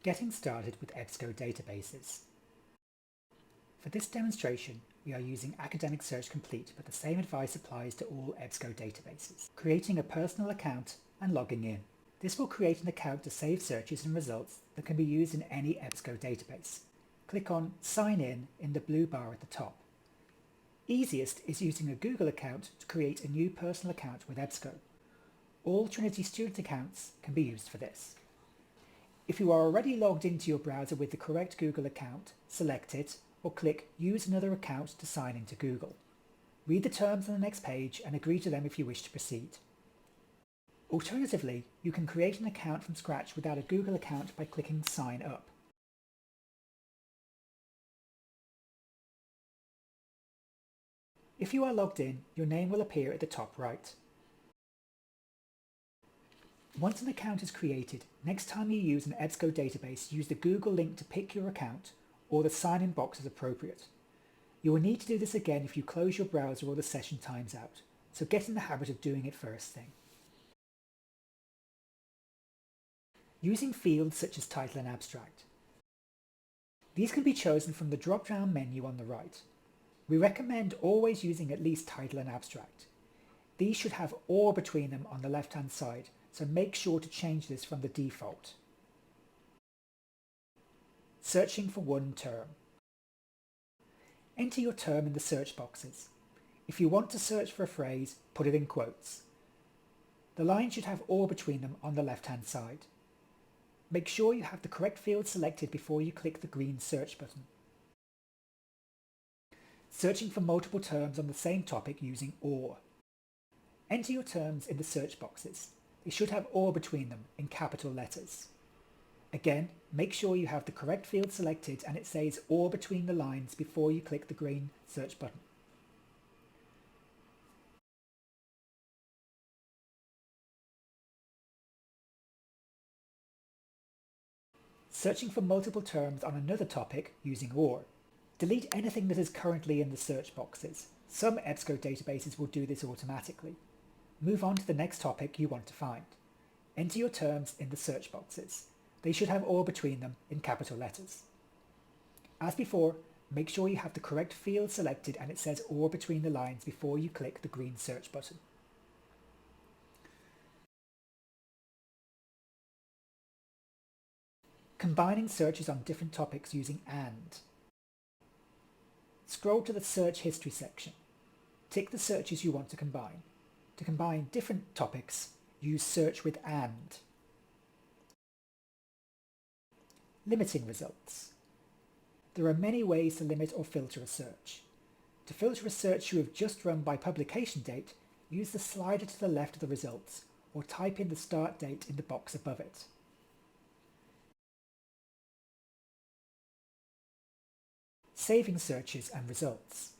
Getting started with EBSCO databases. For this demonstration, we are using Academic Search Complete, but the same advice applies to all EBSCO databases. Creating a personal account and logging in. This will create an account to save searches and results that can be used in any EBSCO database. Click on Sign in the blue bar at the top. Easiest is using a Google account to create a new personal account with EBSCO. All Trinity student accounts can be used for this. If you are already logged into your browser with the correct Google account, select it or click Use another account to sign into Google. Read the terms on the next page and agree to them if you wish to proceed. Alternatively, you can create an account from scratch without a Google account by clicking Sign Up. If you are logged in, your name will appear at the top right. Once an account is created, next time you use an EBSCO database, use the Google link to pick your account or the sign-in box as appropriate. You will need to do this again if you close your browser or the session times out, so get in the habit of doing it first thing. Using fields such as title and abstract. These can be chosen from the drop-down menu on the right. We recommend always using at least title and abstract. These should have or between them on the left-hand side, so make sure to change this from the default. Searching for one term. Enter your term in the search boxes. If you want to search for a phrase, put it in quotes. The lines should have or between them on the left-hand side. Make sure you have the correct field selected before you click the green search button. Searching for multiple terms on the same topic using OR. Enter your terms in the search boxes. They should have or between them in capital letters. Again, make sure you have the correct field selected and it says or between the lines before you click the green search button. Searching for multiple terms on another topic using OR. Delete anything that is currently in the search boxes. Some EBSCO databases will do this automatically. Move on to the next topic you want to find. Enter your terms in the search boxes. They should have or between them in capital letters. As before, make sure you have the correct field selected and it says or between the lines before you click the green search button. Combining searches on different topics using AND. Scroll to the search history section. Tick the searches you want to combine. To combine different topics, use search with AND. Limiting results. There are many ways to limit or filter a search. To filter a search you have just run by publication date, use the slider to the left of the results or type in the start date in the box above it. Saving searches and results.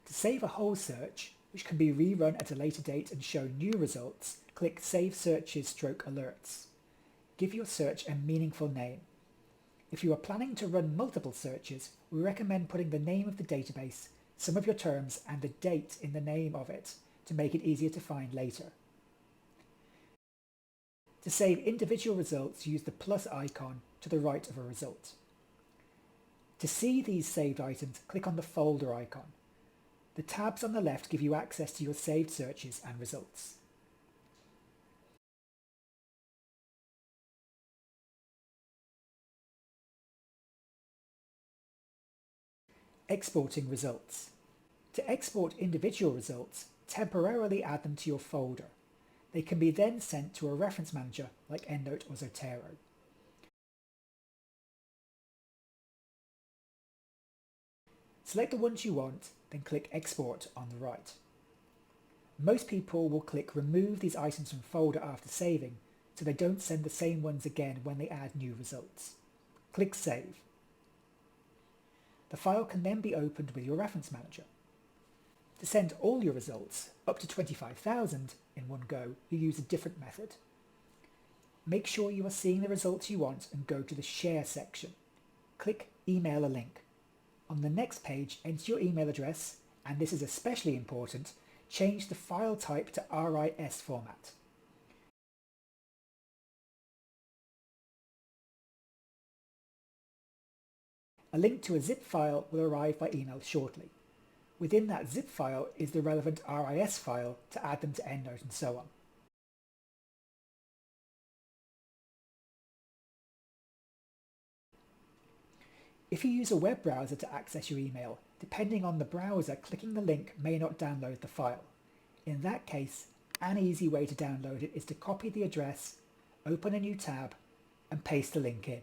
To save a whole search, which can be rerun at a later date and show new results, click Save Searches / Alerts. Give your search a meaningful name. If you are planning to run multiple searches, we recommend putting the name of the database, some of your terms, and the date in the name of it to make it easier to find later. To save individual results, use the plus icon to the right of a result. To see these saved items, click on the folder icon. The tabs on the left give you access to your saved searches and results. Exporting results. To export individual results, temporarily add them to your folder. They can be then sent to a reference manager like EndNote or Zotero. Select the ones you want, then click Export on the right. Most people will click Remove these items from folder after saving, so they don't send the same ones again when they add new results. Click Save. The file can then be opened with your reference manager. To send all your results, up to 25,000 in one go, you use a different method. Make sure you are seeing the results you want and go to the Share section. Click Email a link. On the next page, enter your email address, and this is especially important, change the file type to RIS format. A link to a zip file will arrive by email shortly. Within that zip file is the relevant RIS file to add them to EndNote and so on. If you use a web browser to access your email, depending on the browser, clicking the link may not download the file. In that case, an easy way to download it is to copy the address, open a new tab, and paste the link in.